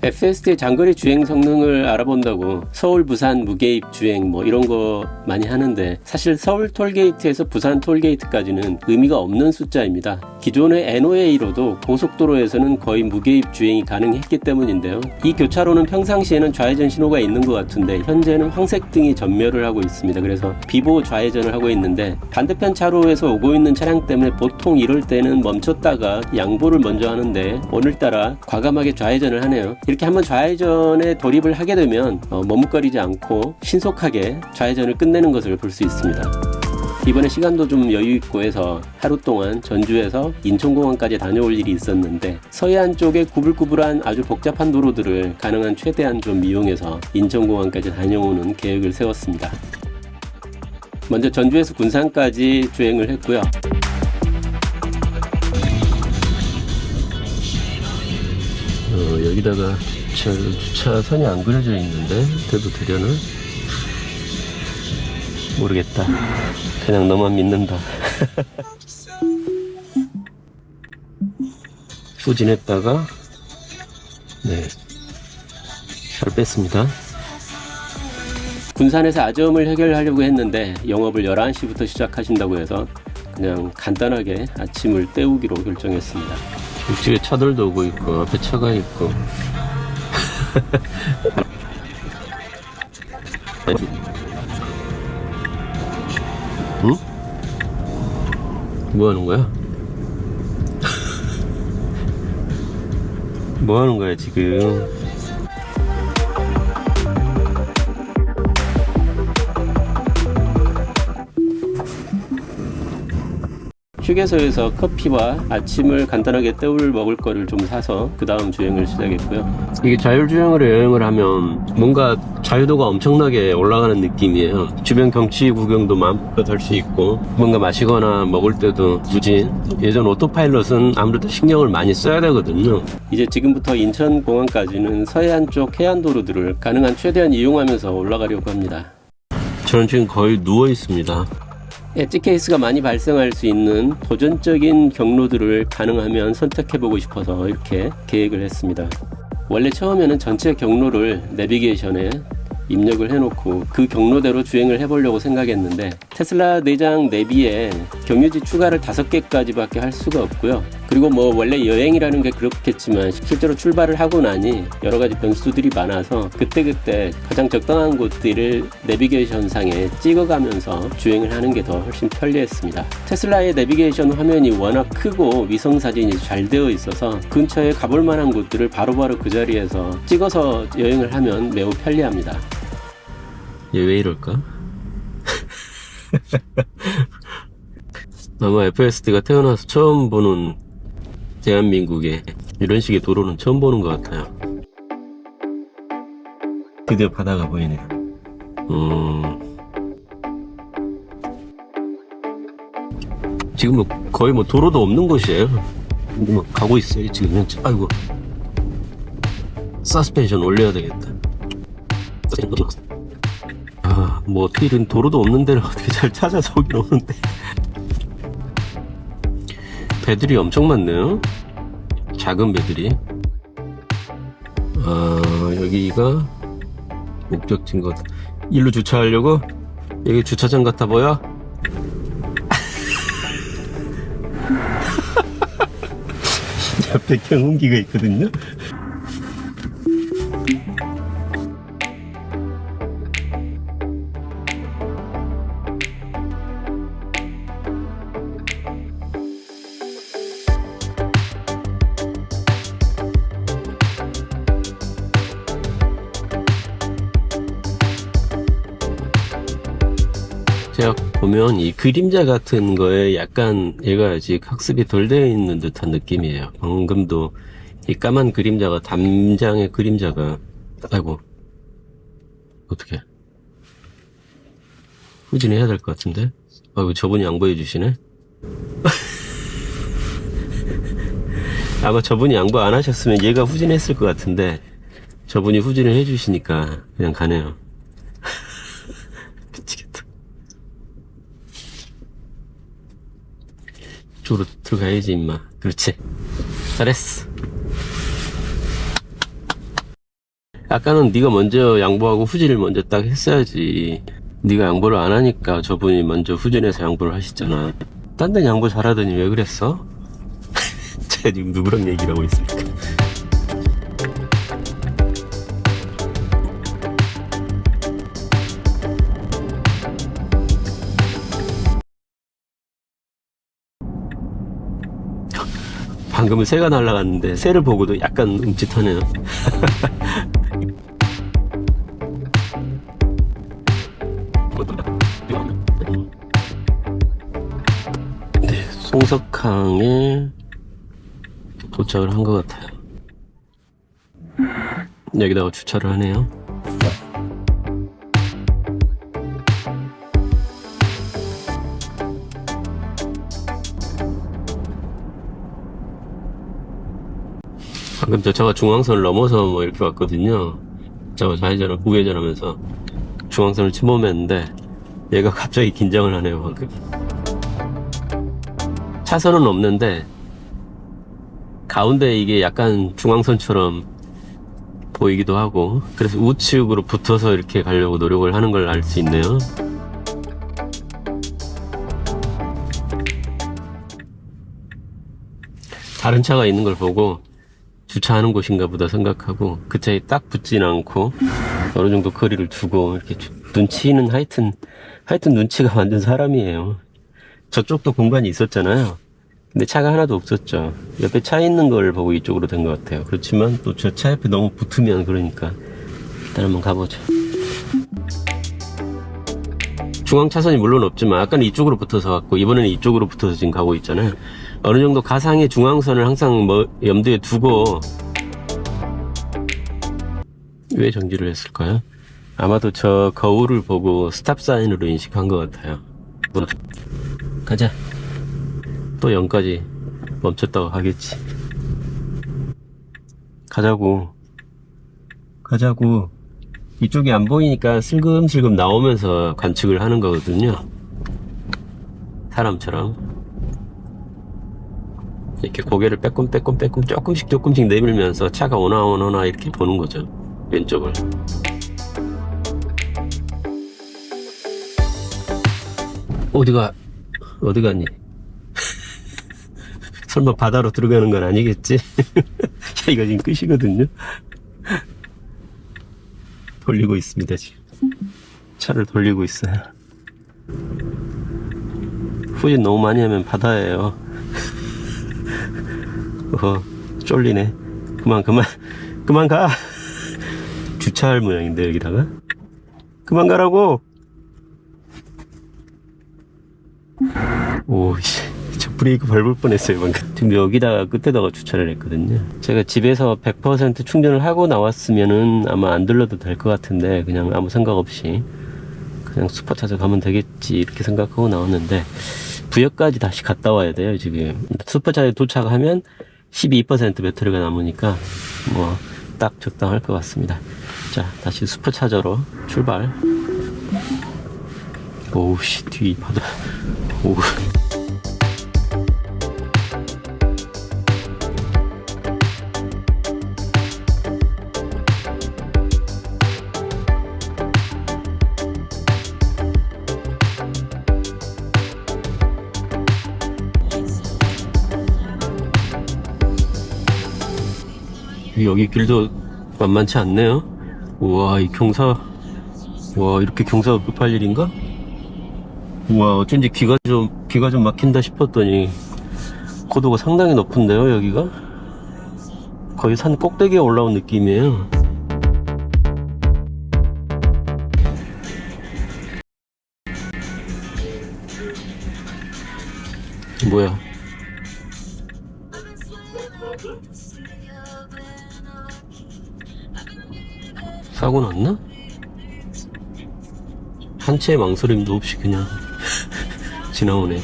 FSD의 장거리 주행 성능을 알아본다고 서울 부산 무개입 주행 뭐 이런 거 많이 하는데, 사실 서울 톨게이트에서 부산 톨게이트까지는 의미가 없는 숫자입니다. 기존의 NOA로도 고속도로에서는 거의 무개입 주행이 가능했기 때문인데요. 이 교차로는 평상시에는 좌회전 신호가 있는 것 같은데 현재는 황색등이 전멸을 하고 있습니다. 그래서 비보 좌회전을 하고 있는데, 반대편 차로에서 오고 있는 차량 때문에 보통 이럴 때는 멈췄다가 양보를 먼저 하는데 오늘따라 과감하게 좌회전을 하네요. 이렇게 한번 좌회전에 돌입을 하게 되면 머뭇거리지 않고 신속하게 좌회전을 끝내는 것을 볼 수 있습니다. 이번에 시간도 좀 여유있고 해서 하루 동안 전주에서 인천공항까지 다녀올 일이 있었는데, 서해안 쪽에 구불구불한 아주 복잡한 도로들을 가능한 최대한 좀 이용해서 인천공항까지 다녀오는 계획을 세웠습니다. 먼저 전주에서 군산까지 주행을 했고요. 여기다가 주차선이 안 그려져 있는데 돼도 되려나? 모르겠다. 그냥 너만 믿는다. 후진했다가 차를 뺐습니다. 군산에서 아점을 해결하려고 했는데 영업을 11시부터 시작하신다고 해서 그냥 간단하게 아침을 때우기로 결정했습니다. 이쪽에 차들도 오고 있고 앞에 차가 있고 응? 뭐 하는 거야? 뭐 하는 거야 지금? 휴게소에서 커피와 아침을 간단하게 때울 먹을 거를 좀 사서 그 다음 주행을 시작했고요. 이게 자율주행으로 여행을 하면 뭔가 자유도가 엄청나게 올라가는 느낌이에요. 주변 경치 구경도 마음껏 할 수 있고, 뭔가 마시거나 먹을 때도 굳이 예전 오토파일럿은 아무래도 신경을 많이 써야 되거든요. 이제 지금부터 인천공항까지는 서해안 쪽 해안도로들을 가능한 최대한 이용하면서 올라가려고 합니다. 저는 지금 거의 누워 있습니다. 엣지 케이스가 많이 발생할 수 있는 도전적인 경로들을 가능하면 선택해보고 싶어서 이렇게 계획을 했습니다. 원래 처음에는 전체 경로를 내비게이션에 입력을 해놓고 그 경로대로 주행을 해보려고 생각했는데, 테슬라 내장 내비에 경유지 추가를 5개까지밖에 할 수가 없고요. 그리고 뭐 원래 여행이라는 게 그렇겠지만 실제로 출발을 하고 나니 여러 가지 변수들이 많아서 그때그때 가장 적당한 곳들을 내비게이션 상에 찍어가면서 주행을 하는 게 더 훨씬 편리했습니다. 테슬라의 내비게이션 화면이 워낙 크고 위성 사진이 잘 되어 있어서 근처에 가볼 만한 곳들을 바로바로 그 자리에서 찍어서 여행을 하면 매우 편리합니다. 얘 왜 이럴까? 아마 FSD가 태어나서 처음 보는 대한민국에 이런 식의 도로는 처음 보는 것 같아요. 드디어 바다가 보이네요. 지금 뭐 거의 뭐 도로도 없는 곳이에요. 뭐 가고 있어요 지금. 아이고, 서스펜션 올려야 되겠다. 뭐 어떻게 이런 도로도 없는 데를 어떻게 잘 찾아서 오긴 오는데. 배들이 엄청 많네요. 작은 배들이. 여기가 목적지인 것 같아. 일로 주차하려고? 여기 주차장 같아 보여? 옆에 경운기가 있거든요. 제가 보면 이 그림자 같은 거에 약간 얘가 아직 학습이 덜 되어 있는 듯한 느낌이에요. 방금도 이 까만 그림자가, 담장의 그림자가, 아이고, 어떡해. 후진해야 될 것 같은데? 아이고, 저분이 양보해 주시네? 아마 저분이 양보 안 하셨으면 얘가 후진했을 것 같은데, 저분이 후진을 해 주시니까 그냥 가네요. 미치겠다. 이쪽으로 들어가야지 임마. 그렇지, 잘했어. 아까는 네가 먼저 양보하고 후진을 먼저 딱 했어야지. 네가 양보를 안 하니까 저분이 먼저 후진해서 양보를 하시잖아. 딴 데는 양보 잘하더니 왜 그랬어? 제가 지금 누구랑 얘기를 하고 있습니까? 방금은 새가 날아갔는데 새를 보고도 약간 움찔하네요. 네, 송석항에 도착을 한 것 같아요. 여기다가 주차를 하네요. 방금 저 차가 중앙선을 넘어서 뭐 이렇게 왔거든요. 저가 좌회전, 우회전 하면서 중앙선을 침범했는데 얘가 갑자기 긴장을 하네요, 방금. 차선은 없는데 가운데 이게 약간 중앙선처럼 보이기도 하고, 그래서 우측으로 붙어서 이렇게 가려고 노력을 하는 걸 알 수 있네요. 다른 차가 있는 걸 보고 주차하는 곳인가 보다 생각하고 그 차에 딱 붙진 않고 어느 정도 거리를 두고 이렇게 눈치는 하여튼 눈치가 완전 사람이에요. 저쪽도 공간이 있었잖아요. 근데 차가 하나도 없었죠. 옆에 차 있는 걸 보고 이쪽으로 된 것 같아요. 그렇지만 또 저 차 옆에 너무 붙으면 그러니까 일단 한번 가보죠. 중앙 차선이 물론 없지만 아까는 이쪽으로 붙어서 갔고 이번에는 이쪽으로 붙어서 지금 가고 있잖아요. 어느 정도 가상의 중앙선을 항상 염두에 두고. 왜 정지를 했을까요? 아마도 저 거울을 보고 스탑 사인으로 인식한 것 같아요. 가자. 또 0까지 멈췄다고 하겠지. 가자고. 이쪽이 안 보이니까 슬금슬금 나오면서 관측을 하는 거거든요. 사람처럼 이렇게 고개를 빼꼼 조금씩 내밀면서 차가 오나 이렇게 보는 거죠. 왼쪽을. 어디 갔니? 설마 바다로 들어가는 건 아니겠지? 야, 이거 지금 끝이거든요. 돌리고 있습니다, 지금. 차를 돌리고 있어요. 후진 너무 많이 하면 바다예요. 쫄리네. 그만 가. 주차할 모양인데, 여기다가. 그만 가라고! 저 브레이크 밟을 뻔했어요, 방금. 지금 여기다가 끝에다가 주차를 했거든요. 제가 집에서 100% 충전을 하고 나왔으면은 아마 안 들러도 될 것 같은데, 그냥 아무 생각 없이 그냥 슈퍼차저 가면 되겠지, 이렇게 생각하고 나왔는데, 부여까지 다시 갔다 와야 돼요, 지금. 슈퍼차에 도착하면 12% 배터리가 남으니까 뭐 딱 적당할 것 같습니다. 자, 다시 슈퍼차저로 출발. 오우씨, 뒤 바다. 오우. 여기 길도 만만치 않네요. 우와, 이렇게 경사가 급할 일인가? 우와, 어쩐지 귀가 좀 막힌다 싶었더니 고도가 상당히 높은데요, 여기가? 거의 산 꼭대기에 올라온 느낌이에요. 뭐야? 사고 났나? 한 채의 망설임도 없이 그냥 지나오네.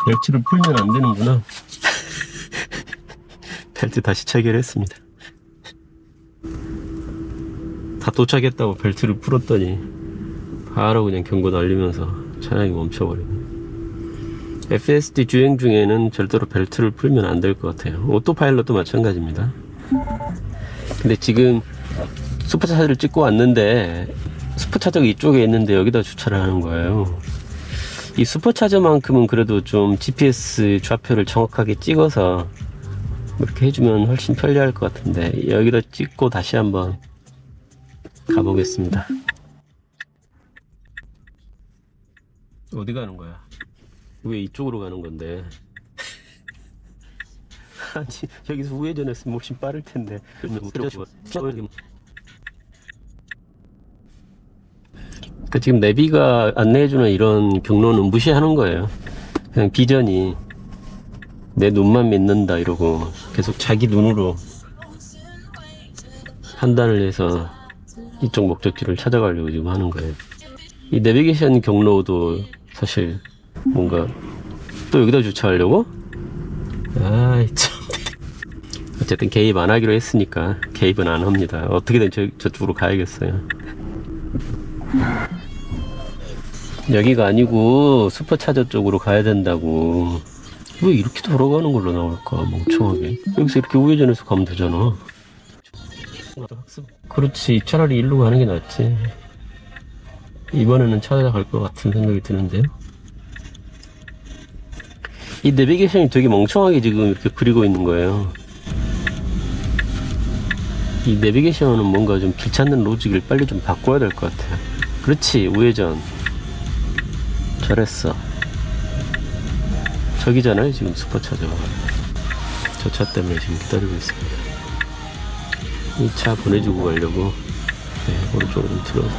벨트를 풀면 안 되는구나. 벨트 다시 체결했습니다. 다 도착했다고 벨트를 풀었더니 바로 그냥 경고 날리면서 차량이 멈춰버리네. FSD 주행 중에는 절대로 벨트를 풀면 안 될 것 같아요. 오토파일럿도 마찬가지입니다. 근데 지금 슈퍼차저를 찍고 왔는데 슈퍼차저가 이쪽에 있는데 여기다 주차를 하는 거예요. 이 슈퍼차저만큼은 그래도 좀 GPS 좌표를 정확하게 찍어서 이렇게 해주면 훨씬 편리할 것 같은데 여기다 찍고 다시 한번 가보겠습니다. 어디 가는 거야? 왜 이쪽으로 가는 건데? 아니 여기서 우회전했으면 훨씬 빠를 텐데. 그러니까 지금 내비가 안내해주는 이런 경로는 무시하는 거예요. 그냥 비전이 내 눈만 믿는다 이러고 계속 자기 눈으로 판단을 해서 이쪽 목적지를 찾아가려고 지금 하는 거예요. 이 내비게이션 경로도 사실 뭔가 또 여기다 주차하려고? 아이 참. 어쨌든 개입 안 하기로 했으니까 개입은 안 합니다. 어떻게든 저쪽으로 가야겠어요. 여기가 아니고 슈퍼차저 쪽으로 가야 된다고. 왜 이렇게 돌아가는 걸로 나올까 멍청하게. 여기서 이렇게 우회전해서 가면 되잖아. 그렇지, 차라리 일로 가는 게 낫지. 이번에는 찾아갈 것 같은 생각이 드는데요. 이 내비게이션이 되게 멍청하게 지금 이렇게 그리고 있는 거예요. 이 내비게이션은 뭔가 좀 길 찾는 로직을 빨리 좀 바꿔야 될 것 같아요. 그렇지, 우회전. 잘했어. 저기잖아요 지금 슈퍼차저가. 저 차 때문에 지금 기다리고 있습니다. 이 차 보내주고 가려고. 네, 오른쪽으로 좀 틀어서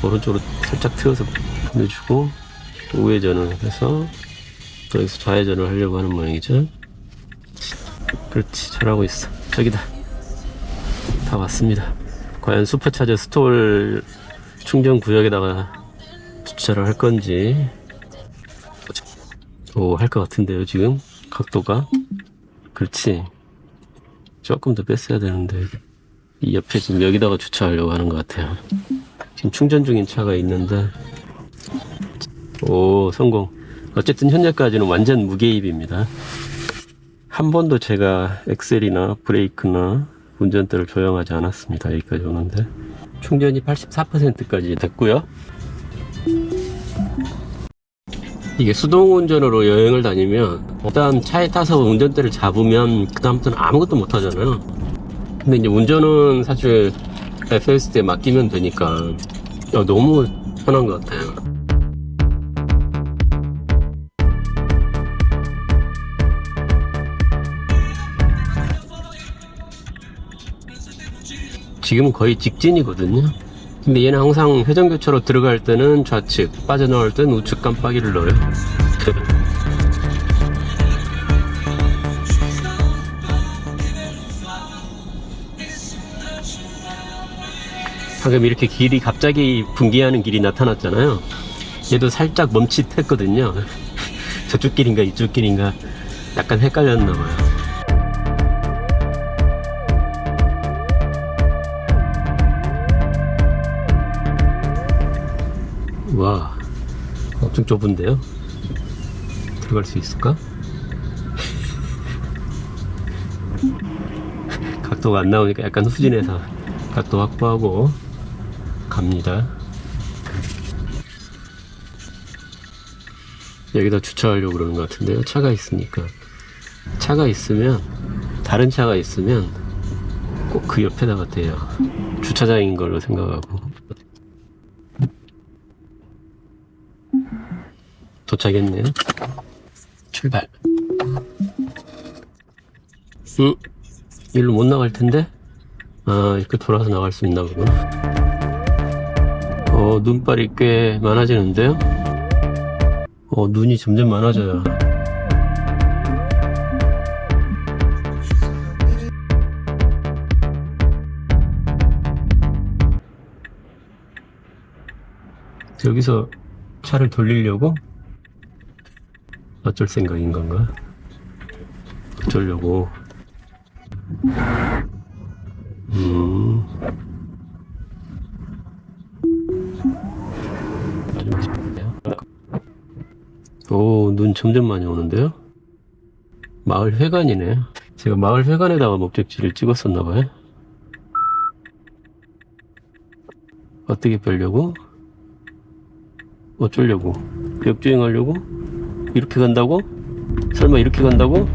오른쪽으로 살짝 틀어서 보내주고 우회전을 해서 여기서 좌회전을 하려고 하는 모양이죠. 그렇지, 잘하고 있어. 저기다. 다 왔습니다. 과연 슈퍼차저 스톨 충전 구역에다가 주차를 할 건지. 오, 할 것 같은데요 지금 각도가. 그렇지, 조금 더 뺐어야 되는데 이 옆에 지금 여기다가 주차하려고 하는 것 같아요. 지금 충전 중인 차가 있는데. 오, 성공. 어쨌든 현재까지는 완전 무개입입니다. 한 번도 제가 엑셀이나 브레이크나 운전대를 조정하지 않았습니다. 여기까지 오는데 충전이 84%까지 됐고요. 이게 수동 운전으로 여행을 다니면 일단 차에 타서 운전대를 잡으면 그 다음부터는 아무것도 못 하잖아요. 근데 이제 운전은 사실 FSD에 맡기면 되니까 너무 편한 것 같아요. 지금은 거의 직진이거든요. 근데 얘는 항상 회전교차로 들어갈 때는 좌측, 빠져나올 때는 우측 깜빡이를 넣어요. 방금 이렇게 길이 갑자기 분기하는 길이 나타났잖아요. 얘도 살짝 멈칫했거든요. 저쪽 길인가 이쪽 길인가 약간 헷갈렸나봐요. 와, 엄청 좁은데요? 들어갈 수 있을까? 각도가 안 나오니까 약간 후진해서 각도 확보하고 갑니다. 여기다 주차하려고 그러는 것 같은데요. 차가 있으니까. 차가 있으면, 다른 차가 있으면 꼭 그 옆에다가 대요. 주차장인 걸로 생각하고. 도착했네요. 출발. 일로 못 나갈 텐데? 아, 이렇게 돌아서 나갈 수 있나 보구나. 눈발이 꽤 많아지는데요? 눈이 점점 많아져요. 여기서 차를 돌리려고? 어쩔 생각인 건가? 어쩌려고? 눈 점점 많이 오는데요? 마을 회관이네. 제가 마을 회관에다가 목적지를 찍었었나봐요. 어떻게 빼려고? 어쩌려고? 역주행하려고? 이렇게 간다고? 설마 이렇게 간다고?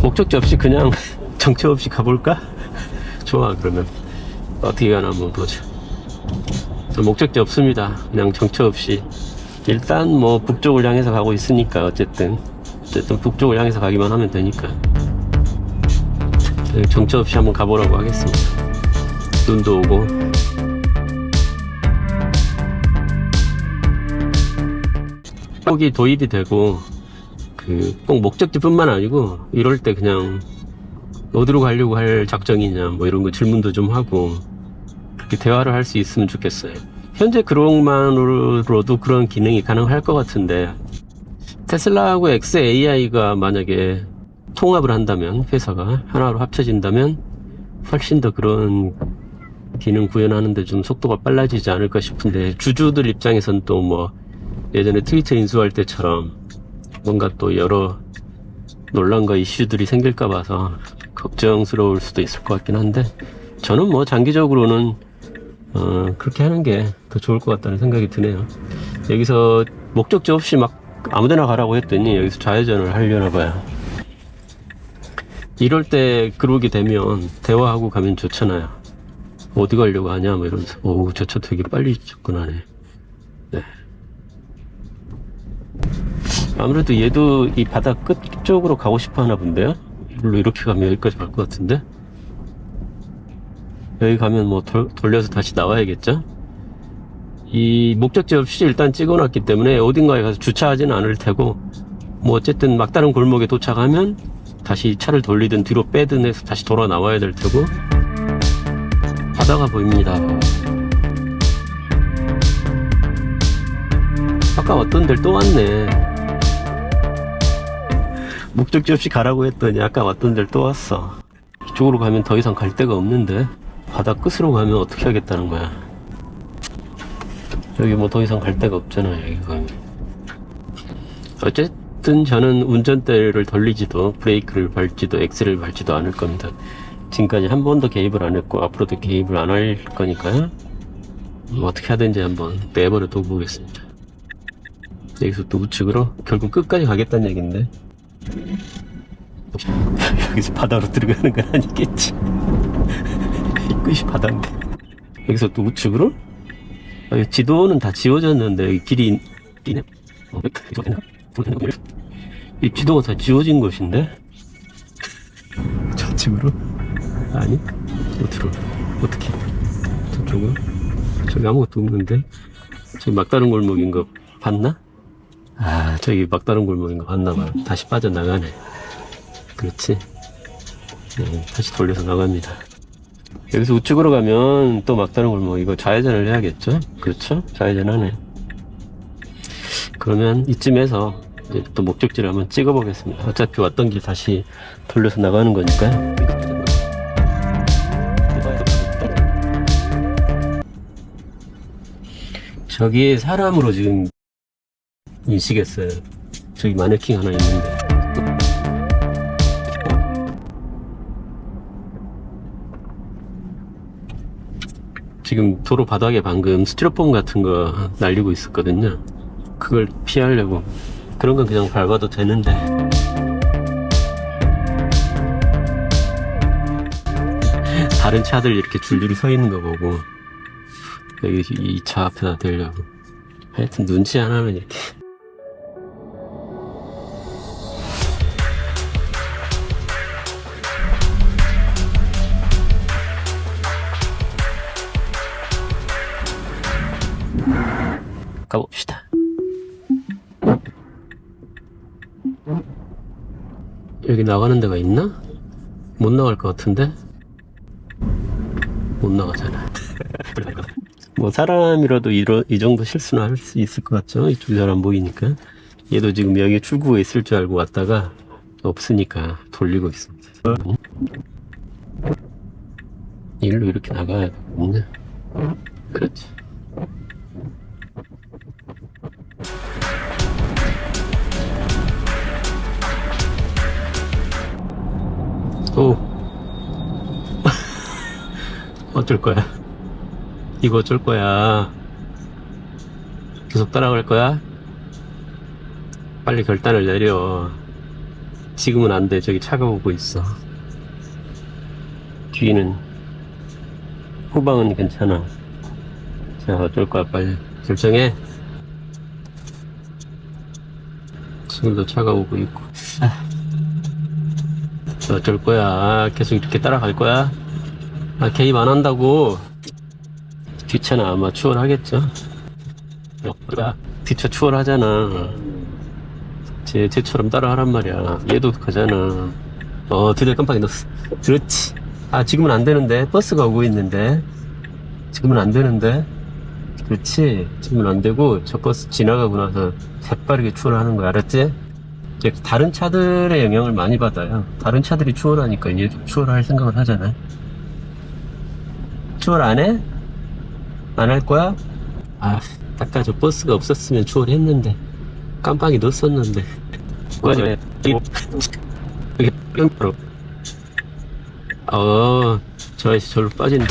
목적지 없이 그냥 정체 없이 가볼까? 좋아. 그러면 어떻게 가나 한번 보자. 목적지 없습니다. 그냥 정체 없이 일단 뭐 북쪽을 향해서 가고 있으니까 어쨌든 북쪽을 향해서 가기만 하면 되니까 정체 없이 한번 가보라고 하겠습니다. 눈도 오고. 꼭이 도입이 되고 꼭 목적지뿐만 아니고 이럴 때 그냥 어디로 가려고 할 작정이냐 뭐 이런 거 질문도 좀 하고 그렇게 대화를 할 수 있으면 좋겠어요. 현재 그록만으로도 그런 기능이 가능할 것 같은데 테슬라하고 xAI가 만약에 통합을 한다면 회사가 하나로 합쳐진다면 훨씬 더 그런 기능 구현하는데 좀 속도가 빨라지지 않을까 싶은데 주주들 입장에선 또 뭐 예전에 트위터 인수할 때처럼 뭔가 또 여러 논란과 이슈들이 생길까 봐서 걱정스러울 수도 있을 것 같긴 한데 저는 뭐 장기적으로는 그렇게 하는 게 더 좋을 것 같다는 생각이 드네요. 여기서 목적지 없이 막 아무데나 가라고 했더니 여기서 좌회전을 하려나 봐요. 이럴 때 그러게 되면 대화하고 가면 좋잖아요. 어디 가려고 하냐 뭐 이러면서. 오, 저 차 되게 빨리 접근하네. 네. 아무래도 얘도 이 바다 끝 쪽으로 가고 싶어 하나 본데요. 물론 이렇게 가면 여기까지 갈 것 같은데 여기 가면 뭐 돌려서 다시 나와야겠죠. 이 목적지 없이 일단 찍어놨기 때문에 어딘가에 가서 주차하지는 않을 테고 뭐 어쨌든 막다른 골목에 도착하면 다시 차를 돌리든 뒤로 빼든 해서 다시 돌아 나와야 될 테고. 바다가 보입니다. 아까 왔던 데를 또 왔네. 목적지 없이 가라고 했더니 아까 왔던 데를 또 왔어. 이쪽으로 가면 더 이상 갈 데가 없는데 바다 끝으로 가면 어떻게 하겠다는 거야. 여기 뭐 더 이상 갈 데가 없잖아. 여기 가면. 어쨌든 저는 운전대를 돌리지도 브레이크를 밟지도 엑셀을 밟지도 않을 겁니다. 지금까지 한 번도 개입을 안 했고 앞으로도 개입을 안 할 거니까요. 어떻게 하든지 한번 내버려 두고 보겠습니다. 여기서 또 우측으로 결국 끝까지 가겠다는 얘기인데 여기서 바다로 들어가는 건 아니겠지. 이 끝이 바다인데 여기서 또 우측으로. 지도는 다 지워졌는데 이 길이 있네. 이 지도가 다 지워진 곳인데 저쪽으로? 아니 어디로? 어떻게? 저쪽으로? 저기 아무것도 없는데 저기 막다른 골목인 거 봤나? 아 저기 막다른 골목인 거 봤나봐요. 다시 빠져나가네. 그렇지. 네, 다시 돌려서 나갑니다. 여기서 우측으로 가면 또 막다른 골목. 이거 좌회전을 해야겠죠? 그렇죠? 좌회전하네. 그러면 이쯤에서 이제 또 목적지를 한번 찍어 보겠습니다. 어차피 왔던 길 다시 돌려서 나가는 거니까요. 저기 사람으로 지금 인식했어요. 저기 마네킹 하나 있는데. 지금 도로 바닥에 방금 스티로폼 같은 거 날리고 있었거든요. 그걸 피하려고. 그런 건 그냥 밟아도 되는데. 다른 차들 이렇게 줄줄이 서 있는 거 보고 여기 이 차 앞에다 대려고. 하여튼 눈치 안 하면 이렇게. 가봅시다. 여기 나가는 데가 있나? 못 나갈 것 같은데? 못 나가잖아. 뭐 사람이라도 이 정도 실수는 할 수 있을 것 같죠? 이쪽이 잘 안 보이니까. 얘도 지금 여기 출구가 있을 줄 알고 왔다가 없으니까 돌리고 있습니다. 일로 이렇게 나가야 되거든요. 그렇지. 어쩔 거야? 이거 어쩔 거야? 계속 따라갈 거야? 빨리 결단을 내려. 지금은 안 돼. 저기 차가 오고 있어. 뒤는, 후방은 괜찮아. 자, 어쩔 거야? 빨리 결정해. 지금도 차가 오고 있고. 어쩔 거야? 계속 이렇게 따라갈 거야? 개입 안 한다고. 뒷차는 아마 추월하겠죠? 뒷차 추월하잖아. 쟤처럼 따라하란 말이야. 얘도 가잖아. 드디어 깜빡이 넣었어. 그렇지. 지금은 안 되는데. 버스가 오고 있는데. 지금은 안 되는데. 그렇지. 지금은 안 되고, 저 버스 지나가고 나서 새빠르게 추월하는 거야. 알았지? 이제 다른 차들의 영향을 많이 받아요. 다른 차들이 추월하니까 얘도 추월할 생각을 하잖아. 추월 안 해? 안 할 거야? 아까 저 버스가 없었으면 추월했는데. 깜빡이 넣었었는데. 저 아저씨 절로 빠진다.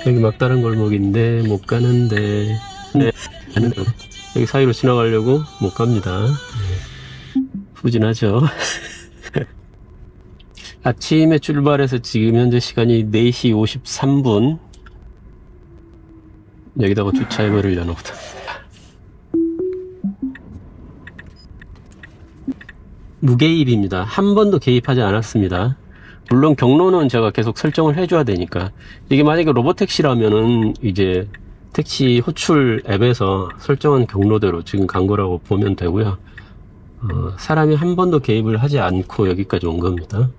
여기 막다른 골목인데 못 가는데 여기 사이로 지나가려고 못 갑니다. 후진하죠. 아침에 출발해서 지금 현재 시간이 4시 53분. 여기다가 주차해버리려나 보다. 무개입입니다. 한 번도 개입하지 않았습니다. 물론 경로는 제가 계속 설정을 해줘야 되니까. 이게 만약에 로보택시라면은 이제 택시 호출 앱에서 설정한 경로대로 지금 간 거라고 보면 되고요. 사람이 한 번도 개입을 하지 않고 여기까지 온 겁니다.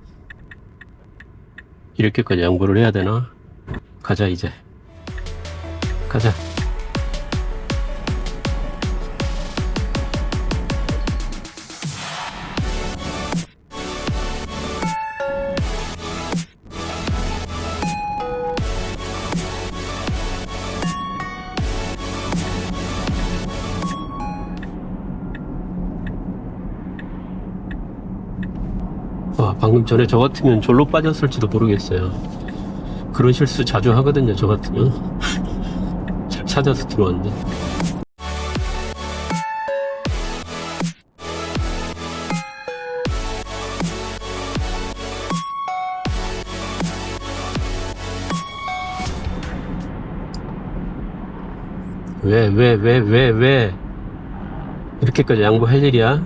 이렇게까지 양보를 해야 되나? 가자 이제. 가자. 방금 전에 저 같으면 졸로 빠졌을지도 모르겠어요. 그런 실수 자주 하거든요, 저 같으면. 잘 찾아서 들어왔는데. 왜? 이렇게까지 양보할 일이야?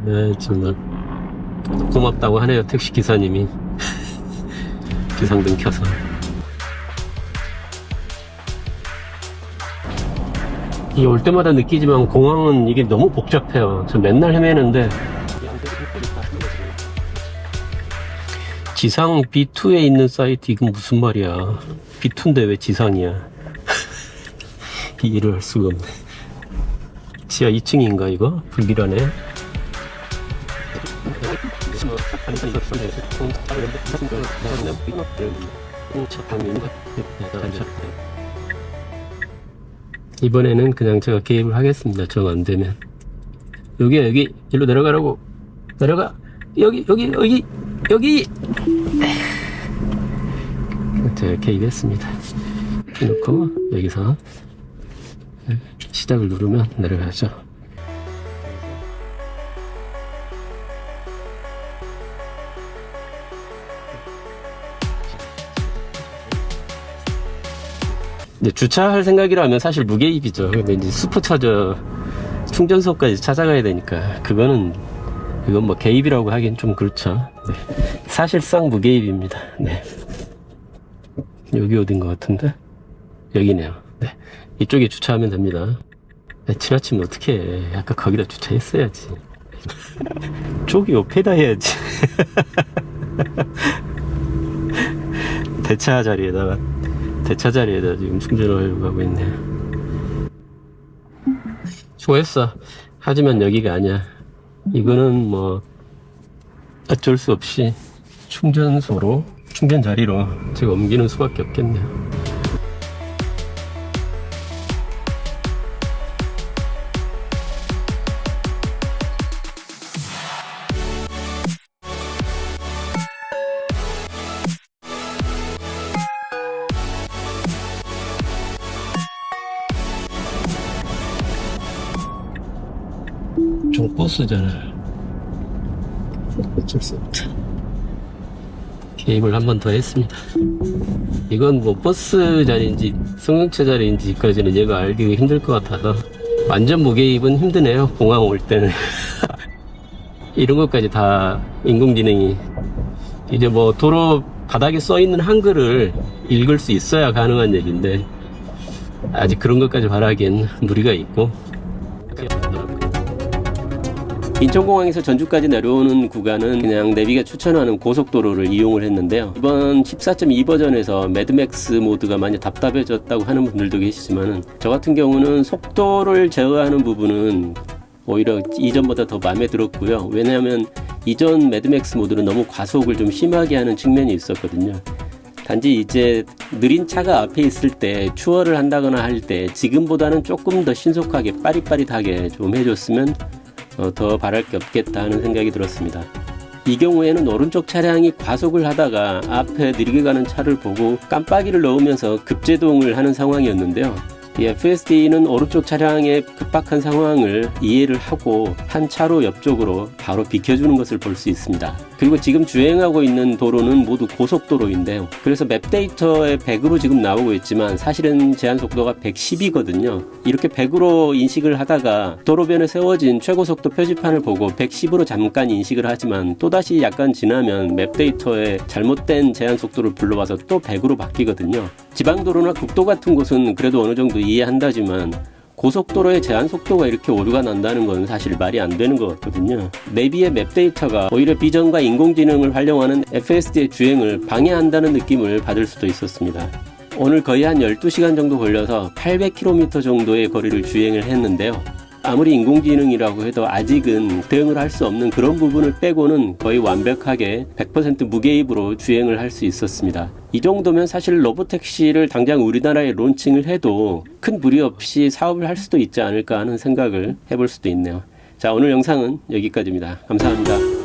네, 정말. 고맙다고 하네요, 택시 기사님이. 비상등 켜서. 이 올 때마다 느끼지만 공항은 이게 너무 복잡해요. 저 맨날 헤매는데. 지상 B2에 있는 사이트 이건 무슨 말이야. B2인데 왜 지상이야. 이해를 할 수가 없네. 지하 2층인가 이거? 불길하네. 이번에는 그냥 제가 개입을 하겠습니다. 정 안되면. 여기 일로 내려가라고. 내려가. 여기 제가 개입했습니다. 해놓고 여기서 시작을 누르면 내려가죠. 이제 주차할 생각이라면 사실 무개입이죠. 근데 이제 슈퍼차저 충전소까지 찾아가야 되니까 이건 뭐 개입이라고 하긴 좀 그렇죠. 네. 사실상 무개입입니다. 네. 여기 어딘 것 같은데? 여기네요. 네. 이쪽에 주차하면 됩니다. 네, 지나치면 어떡해. 아까 거기다 주차했어야지. 저기 옆에다 해야지. 대차 자리에다 지금 충전을 하려고 하고 있네요. 수고했어. 하지만 여기가 아니야. 이거는 뭐 어쩔 수 없이 충전소로, 충전 자리로 제가 옮기는 수밖에 없겠네요. 좀 버스잖아. 어쩔 수 없다. 게임을 한 번 더 했습니다. 이건 뭐 버스 자리인지 승용차 자리인지까지는 얘가 알기가 힘들 것 같아서 완전 무게입은 힘드네요. 공항 올 때는. 이런 것까지 다 인공지능이 이제 뭐 도로 바닥에 써 있는 한글을 읽을 수 있어야 가능한 얘기인데 아직 그런 것까지 바라기엔 무리가 있고. 인천공항에서 전주까지 내려오는 구간은 그냥 내비가 추천하는 고속도로를 이용을 했는데요. 이번 14.2 버전에서 매드맥스 모드가 많이 답답해졌다고 하는 분들도 계시지만 저 같은 경우는 속도를 제어하는 부분은 오히려 이전보다 더 마음에 들었고요. 왜냐하면 이전 매드맥스 모드는 너무 과속을 좀 심하게 하는 측면이 있었거든요. 단지 이제 느린 차가 앞에 있을 때 추월을 한다거나 할 때 지금보다는 조금 더 신속하게 빠릿빠릿하게 좀 해줬으면 더 바랄 게 없겠다 하는 생각이 들었습니다. 이 경우에는 오른쪽 차량이 과속을 하다가 앞에 느리게 가는 차를 보고 깜빡이를 넣으면서 급제동을 하는 상황이었는데요. 이 FSD는 오른쪽 차량의 급박한 상황을 이해를 하고 한 차로 옆쪽으로 바로 비켜주는 것을 볼 수 있습니다. 그리고 지금 주행하고 있는 도로는 모두 고속도로인데요. 그래서 맵 데이터에 100으로 지금 나오고 있지만 사실은 제한 속도가 110이거든요. 이렇게 100으로 인식을 하다가 도로변에 세워진 최고속도 표지판을 보고 110으로 잠깐 인식을 하지만 또다시 약간 지나면 맵 데이터에 잘못된 제한 속도를 불러와서 또 100으로 바뀌거든요. 지방도로나 국도 같은 곳은 그래도 어느 정도 이해한다지만 고속도로의 제한 속도가 이렇게 오류가 난다는 건 사실 말이 안 되는 것 같거든요. 내비의 맵 데이터가 오히려 비전과 인공지능을 활용하는 FSD의 주행을 방해한다는 느낌을 받을 수도 있었습니다. 오늘 거의 한 12시간 정도 걸려서 800km 정도의 거리를 주행을 했는데요. 아무리 인공지능이라고 해도 아직은 대응을 할 수 없는 그런 부분을 빼고는 거의 완벽하게 100% 무개입으로 주행을 할 수 있었습니다. 이 정도면 사실 로보택시를 당장 우리나라에 론칭을 해도 큰 무리 없이 사업을 할 수도 있지 않을까 하는 생각을 해볼 수도 있네요. 자, 오늘 영상은 여기까지입니다. 감사합니다.